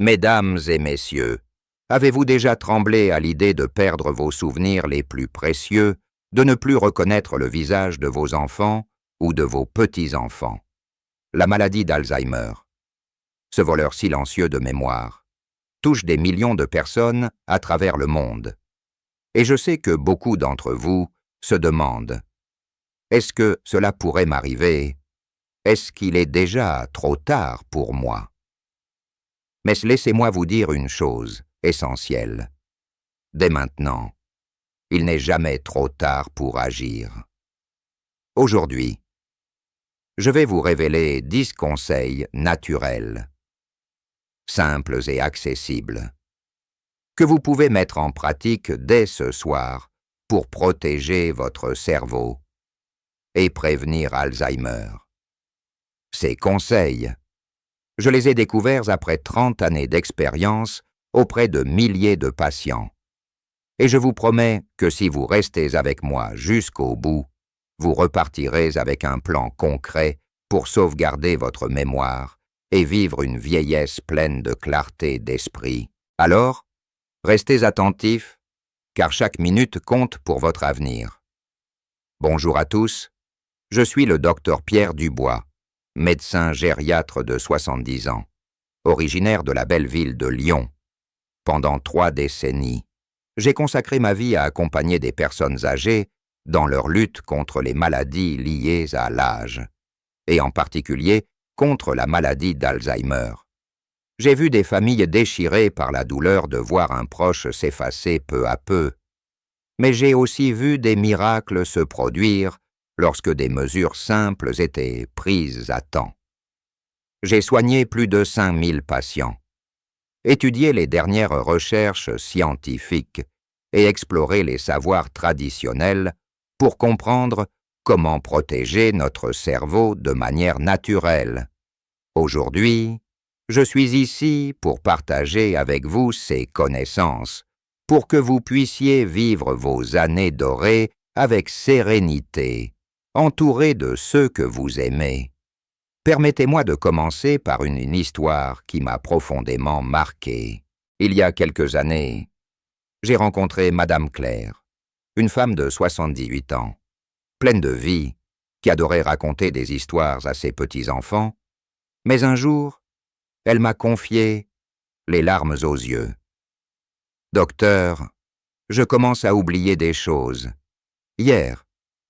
Mesdames et messieurs, avez-vous déjà tremblé à l'idée de perdre vos souvenirs les plus précieux, de ne plus reconnaître le visage de vos enfants ou de vos petits-enfants? La maladie d'Alzheimer, ce voleur silencieux de mémoire, touche des millions de personnes à travers le monde. Et je sais que beaucoup d'entre vous se demandent « Est-ce que cela pourrait m'arriver? Est-ce qu'il est déjà trop tard pour moi ?» Mais laissez-moi vous dire une chose essentielle. Dès maintenant, il n'est jamais trop tard pour agir. Aujourd'hui, je vais vous révéler 10 conseils naturels, simples et accessibles, que vous pouvez mettre en pratique dès ce soir pour protéger votre cerveau et prévenir Alzheimer. Ces conseils, je les ai découverts après 30 années d'expérience auprès de milliers de patients. Et je vous promets que si vous restez avec moi jusqu'au bout, vous repartirez avec un plan concret pour sauvegarder votre mémoire et vivre une vieillesse pleine de clarté d'esprit. Alors, restez attentifs, car chaque minute compte pour votre avenir. Bonjour à tous, je suis le docteur Pierre Dubois, médecin gériatre de 70 ans, originaire de la belle ville de Lyon. Pendant 3 décennies, j'ai consacré ma vie à accompagner des personnes âgées dans leur lutte contre les maladies liées à l'âge, et en particulier contre la maladie d'Alzheimer. J'ai vu des familles déchirées par la douleur de voir un proche s'effacer peu à peu, mais j'ai aussi vu des miracles se produire lorsque des mesures simples étaient prises à temps. J'ai soigné plus de 5000 patients, étudié les dernières recherches scientifiques et exploré les savoirs traditionnels pour comprendre comment protéger notre cerveau de manière naturelle. Aujourd'hui, je suis ici pour partager avec vous ces connaissances, pour que vous puissiez vivre vos années dorées avec sérénité, entouré de ceux que vous aimez. Permettez-moi de commencer par une histoire qui m'a profondément marqué. Il y a quelques années, j'ai rencontré Madame Claire, une femme de 78 ans, pleine de vie, qui adorait raconter des histoires à ses petits-enfants, mais un jour, elle m'a confié les larmes aux yeux. « Docteur, je commence à oublier des choses. Hier,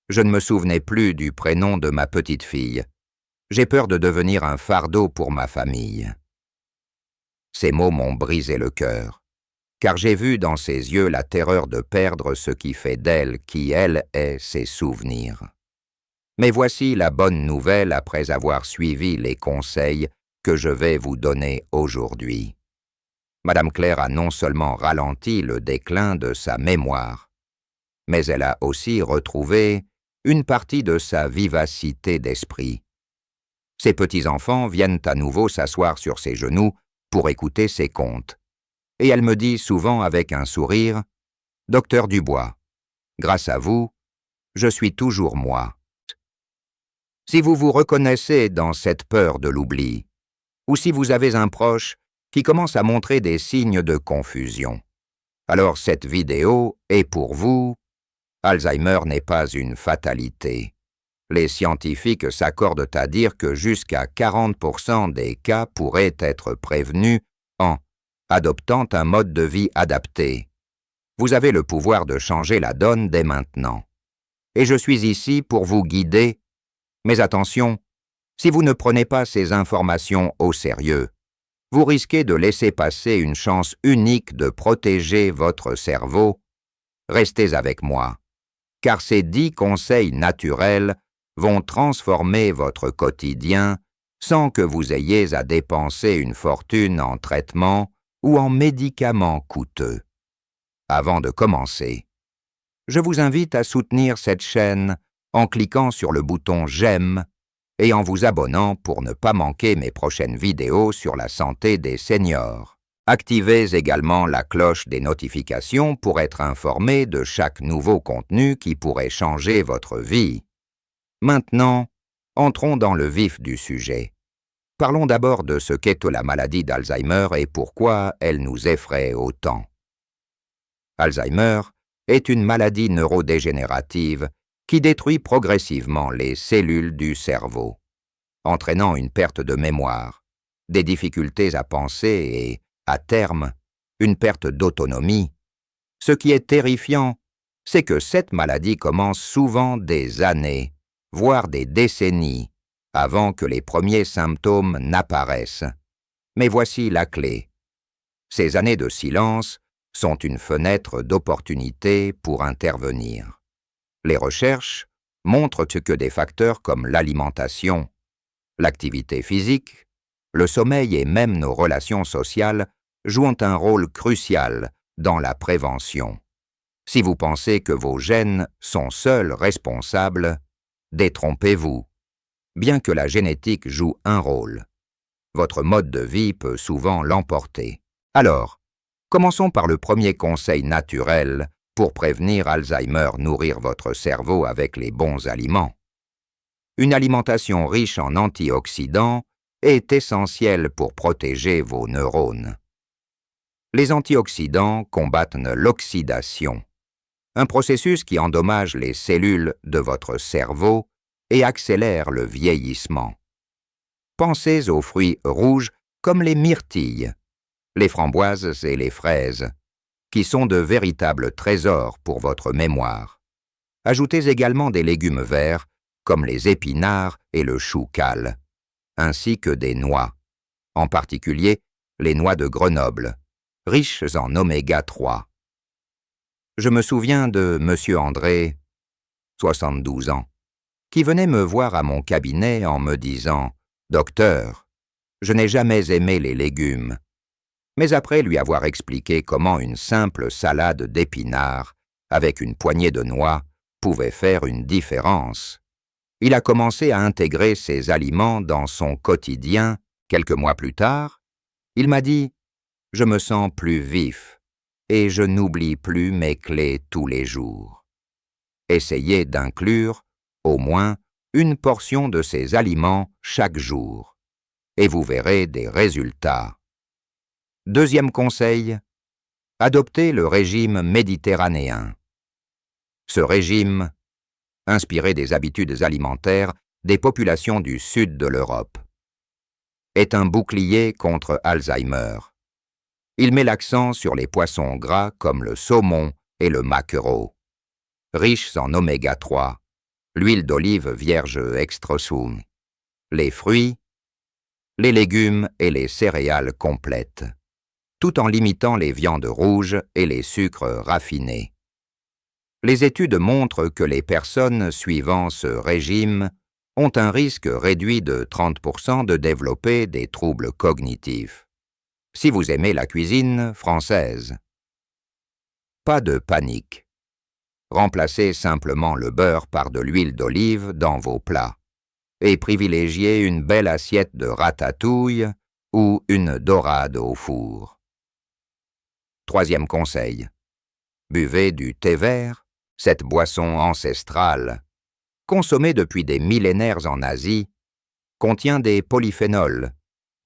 je ne me souvenais plus du prénom de ma petite fille. J'ai peur de devenir un fardeau pour ma famille. » Ces mots m'ont brisé le cœur, car j'ai vu dans ses yeux la terreur de perdre ce qui fait d'elle qui elle est ses souvenirs. Mais voici la bonne nouvelle après avoir suivi les conseils que je vais vous donner aujourd'hui. Madame Claire a non seulement ralenti le déclin de sa mémoire, mais elle a aussi retrouvé une partie de sa vivacité d'esprit. Ses petits-enfants viennent à nouveau s'asseoir sur ses genoux pour écouter ses contes. Et elle me dit souvent avec un sourire, « Docteur Dubois, grâce à vous, je suis toujours moi. » Si vous vous reconnaissez dans cette peur de l'oubli, ou si vous avez un proche qui commence à montrer des signes de confusion, alors cette vidéo est pour vous. Alzheimer n'est pas une fatalité. Les scientifiques s'accordent à dire que jusqu'à 40% des cas pourraient être prévenus en adoptant un mode de vie adapté. Vous avez le pouvoir de changer la donne dès maintenant. Et je suis ici pour vous guider. Mais attention, si vous ne prenez pas ces informations au sérieux, vous risquez de laisser passer une chance unique de protéger votre cerveau. Restez avec moi, car ces 10 conseils naturels vont transformer votre quotidien sans que vous ayez à dépenser une fortune en traitements ou en médicaments coûteux. Avant de commencer, je vous invite à soutenir cette chaîne en cliquant sur le bouton « J'aime » et en vous abonnant pour ne pas manquer mes prochaines vidéos sur la santé des seniors. Activez également la cloche des notifications pour être informé de chaque nouveau contenu qui pourrait changer votre vie. Maintenant, entrons dans le vif du sujet. Parlons d'abord de ce qu'est la maladie d'Alzheimer et pourquoi elle nous effraie autant. Alzheimer est une maladie neurodégénérative qui détruit progressivement les cellules du cerveau, entraînant une perte de mémoire, des difficultés à penser et, à terme, une perte d'autonomie. Ce qui est terrifiant, c'est que cette maladie commence souvent des années, voire des décennies, avant que les premiers symptômes n'apparaissent. Mais voici la clé. Ces années de silence sont une fenêtre d'opportunité pour intervenir. Les recherches montrent que des facteurs comme l'alimentation, l'activité physique, le sommeil et même nos relations sociales jouent un rôle crucial dans la prévention. Si vous pensez que vos gènes sont seuls responsables, détrompez-vous. Bien que la génétique joue un rôle, votre mode de vie peut souvent l'emporter. Alors, commençons par le premier conseil naturel pour prévenir Alzheimer: nourrir votre cerveau avec les bons aliments. Une alimentation riche en antioxydants est essentielle pour protéger vos neurones. Les antioxydants combattent l'oxydation, un processus qui endommage les cellules de votre cerveau et accélère le vieillissement. Pensez aux fruits rouges comme les myrtilles, les framboises et les fraises, qui sont de véritables trésors pour votre mémoire. Ajoutez également des légumes verts comme les épinards et le chou cal, ainsi que des noix, en particulier les noix de Grenoble, riches en oméga 3. Je me souviens de M. André, 72 ans, qui venait me voir à mon cabinet en me disant « Docteur, je n'ai jamais aimé les légumes ». Mais après lui avoir expliqué comment une simple salade d'épinards avec une poignée de noix pouvait faire une différence, il a commencé à intégrer ces aliments dans son quotidien. Quelques mois plus tard, il m'a dit « Je me sens plus vif et je n'oublie plus mes clés tous les jours ». Essayez d'inclure au moins une portion de ces aliments chaque jour, et vous verrez des résultats. Deuxième conseil, adoptez le régime méditerranéen. Ce régime, inspiré des habitudes alimentaires des populations du sud de l'Europe, est un bouclier contre Alzheimer. Il met l'accent sur les poissons gras comme le saumon et le maquereau, riches en oméga 3, l'huile d'olive vierge extra sum, les fruits, les légumes et les céréales complètes, tout en limitant les viandes rouges et les sucres raffinés. Les études montrent que les personnes suivant ce régime ont un risque réduit de 30% de développer des troubles cognitifs. Si vous aimez la cuisine française, pas de panique. Remplacez simplement le beurre par de l'huile d'olive dans vos plats et privilégiez une belle assiette de ratatouille ou une dorade au four. Troisième conseil, buvez du thé vert, cette boisson ancestrale, consommée depuis des millénaires en Asie, contient des polyphénols,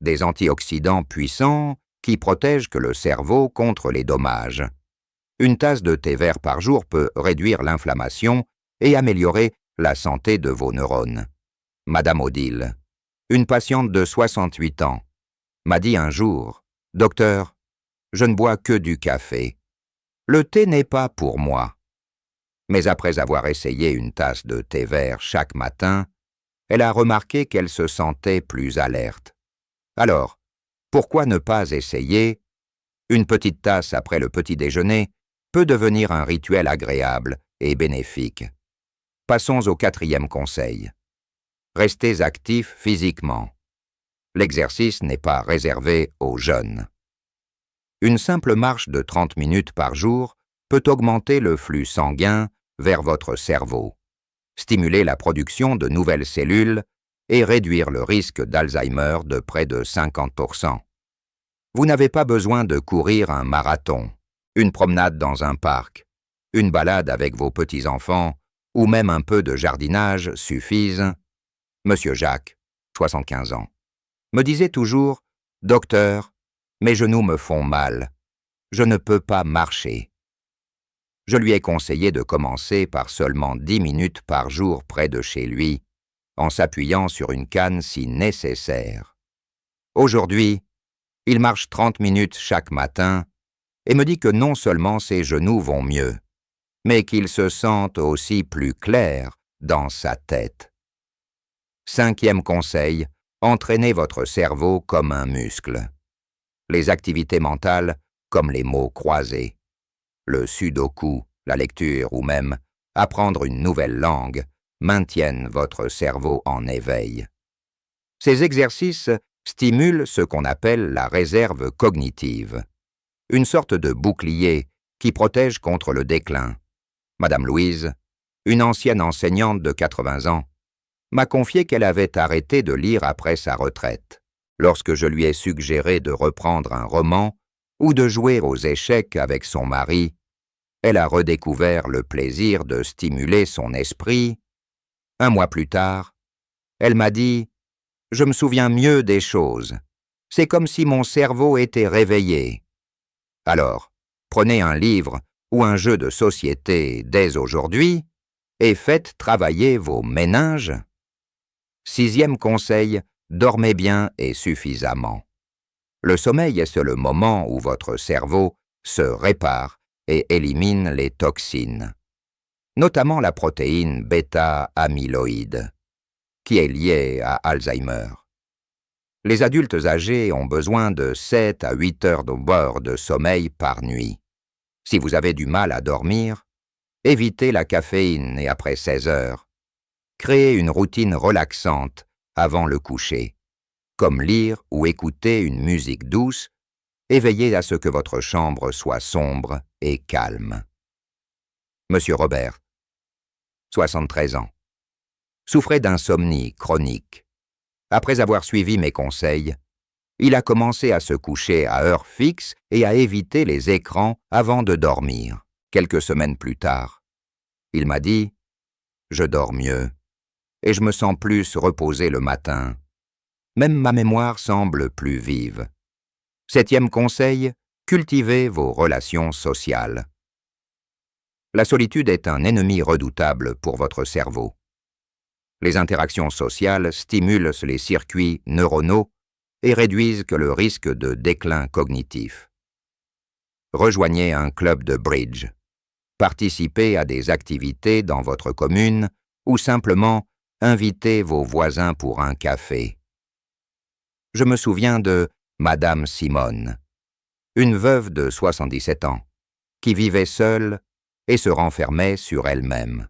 des antioxydants puissants qui protègent le cerveau contre les dommages. Une tasse de thé vert par jour peut réduire l'inflammation et améliorer la santé de vos neurones. Madame Odile, une patiente de 68 ans, m'a dit un jour « Docteur, je ne bois que du café. Le thé n'est pas pour moi. » Mais après avoir essayé une tasse de thé vert chaque matin, elle a remarqué qu'elle se sentait plus alerte. Alors, pourquoi ne pas essayer? Une petite tasse après le petit déjeuner peut devenir un rituel agréable et bénéfique. Passons au quatrième conseil. Restez actifs physiquement. L'exercice n'est pas réservé aux jeunes. Une simple marche de 30 minutes par jour peut augmenter le flux sanguin vers votre cerveau, stimuler la production de nouvelles cellules et réduire le risque d'Alzheimer de près de 50%. Vous n'avez pas besoin de courir un marathon, une promenade dans un parc, une balade avec vos petits-enfants ou même un peu de jardinage suffisent. Monsieur Jacques, 75 ans. me disait toujours « Docteur, mes genoux me font mal. Je ne peux pas marcher. » Je lui ai conseillé de commencer par seulement 10 minutes par jour près de chez lui, en s'appuyant sur une canne si nécessaire. Aujourd'hui, il marche 30 minutes chaque matin et me dit que non seulement ses genoux vont mieux, mais qu'il se sent aussi plus clair dans sa tête. 5e conseil, entraînez votre cerveau comme un muscle. Les activités mentales comme les mots croisés, le sudoku, la lecture ou même apprendre une nouvelle langue maintiennent votre cerveau en éveil. Ces exercices stimulent ce qu'on appelle la réserve cognitive, une sorte de bouclier qui protège contre le déclin. Madame Louise, une ancienne enseignante de 80 ans, m'a confié qu'elle avait arrêté de lire après sa retraite, lorsque je lui ai suggéré de reprendre un roman ou de jouer aux échecs avec son mari. Elle a redécouvert le plaisir de stimuler son esprit. 1 mois plus tard, elle m'a dit « Je me souviens mieux des choses. C'est comme si mon cerveau était réveillé. » Alors, prenez un livre ou un jeu de société dès aujourd'hui et faites travailler vos méninges. 6e conseil, dormez bien et suffisamment. Le sommeil est le moment où votre cerveau se répare et élimine les toxines, notamment la protéine bêta-amyloïde, qui est liée à Alzheimer. Les adultes âgés ont besoin de 7 à 8 heures de sommeil par nuit. Si vous avez du mal à dormir, évitez la caféine et après 16 heures. Créez une routine relaxante avant le coucher, comme lire ou écouter une musique douce, et veillez à ce que votre chambre soit sombre et calme. Monsieur Robert, 73 ans, souffrait d'insomnie chronique. Après avoir suivi mes conseils, il a commencé à se coucher à heure fixe et à éviter les écrans avant de dormir. Quelques semaines plus tard, il m'a dit « Je dors mieux et je me sens plus reposé le matin. Même ma mémoire semble plus vive. » 7e conseil, cultivez vos relations sociales. La solitude est un ennemi redoutable pour votre cerveau. Les interactions sociales stimulent les circuits neuronaux et réduisent le risque de déclin cognitif. Rejoignez un club de bridge. Participez à des activités dans votre commune ou simplement invitez vos voisins pour un café. Je me souviens de Madame Simone, une veuve de 77 ans, qui vivait seule et se renfermait sur elle-même.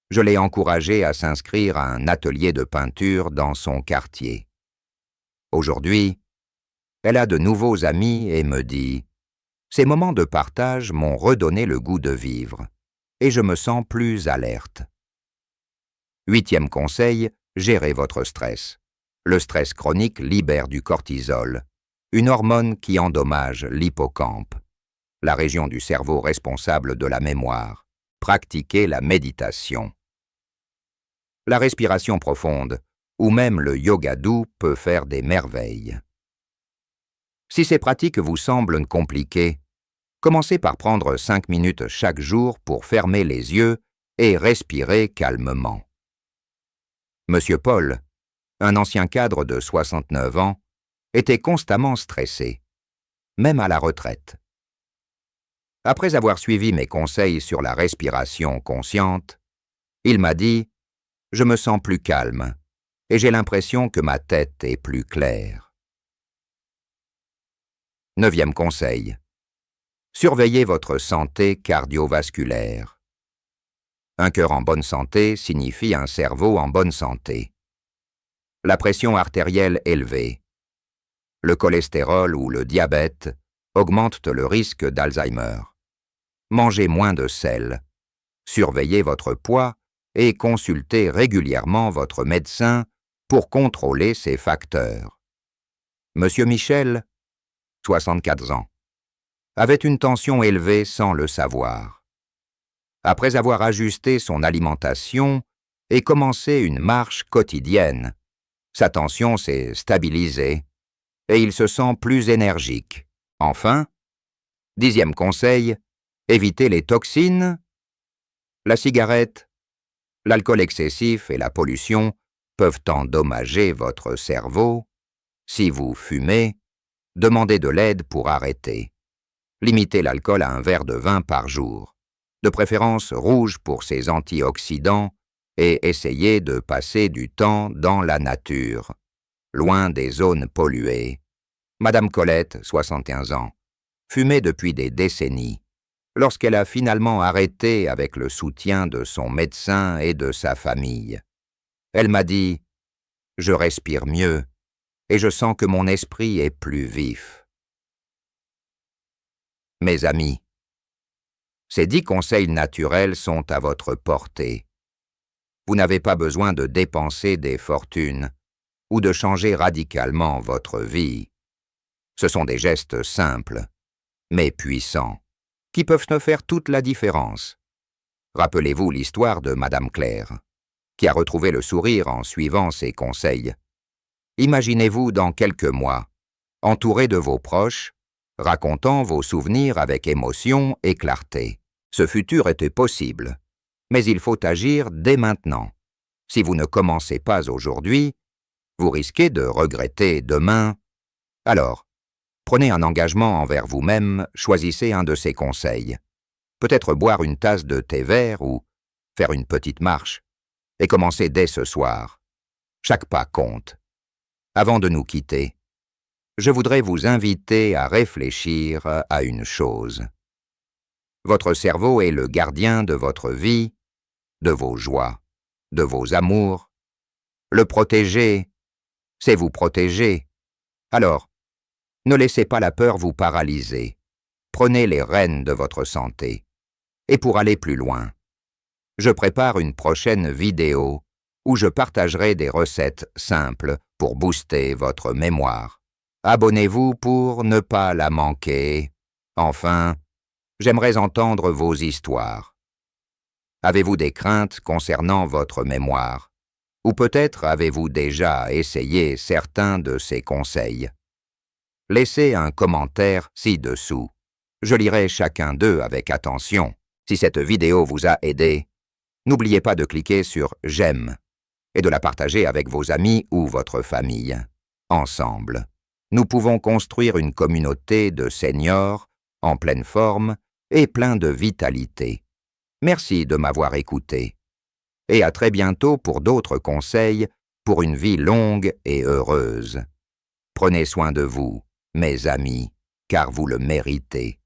Je l'ai encouragée à s'inscrire à un atelier de peinture dans son quartier. Aujourd'hui, elle a de nouveaux amis et me dit « Ces moments de partage m'ont redonné le goût de vivre et je me sens plus alerte. » 8e conseil, gérez votre stress. Le stress chronique libère du cortisol, une hormone qui endommage l'hippocampe, la région du cerveau responsable de la mémoire. Pratiquez la méditation. La respiration profonde, ou même le yoga doux peut faire des merveilles. Si ces pratiques vous semblent compliquées, commencez par prendre 5 minutes chaque jour pour fermer les yeux et respirer calmement. Monsieur Paul, un ancien cadre de 69 ans, était constamment stressé, même à la retraite. Après avoir suivi mes conseils sur la respiration consciente, il m'a dit « Je me sens plus calme et j'ai l'impression que ma tête est plus claire. » 9e conseil. Surveillez votre santé cardiovasculaire. Un cœur en bonne santé signifie un cerveau en bonne santé. La pression artérielle élevée, le cholestérol ou le diabète augmentent le risque d'Alzheimer. Mangez moins de sel, surveillez votre poids et consultez régulièrement votre médecin pour contrôler ces facteurs. Monsieur Michel, 64 ans, avait une tension élevée sans le savoir. Après avoir ajusté son alimentation et commencé une marche quotidienne, Sa tension s'est stabilisée et il se sent plus énergique. Enfin, 10e conseil, évitez les toxines. La cigarette, l'alcool excessif et la pollution peuvent endommager votre cerveau. Si vous fumez, demandez de l'aide pour arrêter. Limitez l'alcool à un verre de vin par jour, de préférence rouge pour ses antioxydants, et essayez de passer du temps dans la nature, loin des zones polluées. Madame Colette, 71 ans, fumait depuis des décennies. Lorsqu'elle a finalement arrêté avec le soutien de son médecin et de sa famille, elle m'a dit « Je respire mieux et je sens que mon esprit est plus vif. » Mes amis, ces 10 conseils naturels sont à votre portée. Vous n'avez pas besoin de dépenser des fortunes ou de changer radicalement votre vie. Ce sont des gestes simples, mais puissants, qui peuvent ne faire toute la différence. Rappelez-vous l'histoire de Madame Claire, qui a retrouvé le sourire en suivant ses conseils. Imaginez-vous dans quelques mois, entouré de vos proches, racontant vos souvenirs avec émotion et clarté. Ce futur était possible, mais il faut agir dès maintenant. Si vous ne commencez pas aujourd'hui, vous risquez de regretter demain. Alors, prenez un engagement envers vous-même, choisissez un de ces conseils. Peut-être boire une tasse de thé vert ou faire une petite marche, et commencez dès ce soir. Chaque pas compte. Avant de nous quitter, je voudrais vous inviter à réfléchir à une chose. Votre cerveau est le gardien de votre vie, de vos joies, de vos amours. Le protéger, c'est vous protéger. Alors, ne laissez pas la peur vous paralyser. Prenez les rênes de votre santé. Et pour aller plus loin, je prépare une prochaine vidéo où je partagerai des recettes simples pour booster votre mémoire. Abonnez-vous pour ne pas la manquer. Enfin, j'aimerais entendre vos histoires. Avez-vous des craintes concernant votre mémoire? Ou peut-être avez-vous déjà essayé certains de ces conseils? Laissez un commentaire ci-dessous. Je lirai chacun d'eux avec attention. Si cette vidéo vous a aidé, n'oubliez pas de cliquer sur « J'aime » et de la partager avec vos amis ou votre famille. Ensemble, nous pouvons construire une communauté de seniors en pleine forme et plein de vitalité. Merci de m'avoir écouté. Et à très bientôt pour d'autres conseils pour une vie longue et heureuse. Prenez soin de vous, mes amis, car vous le méritez.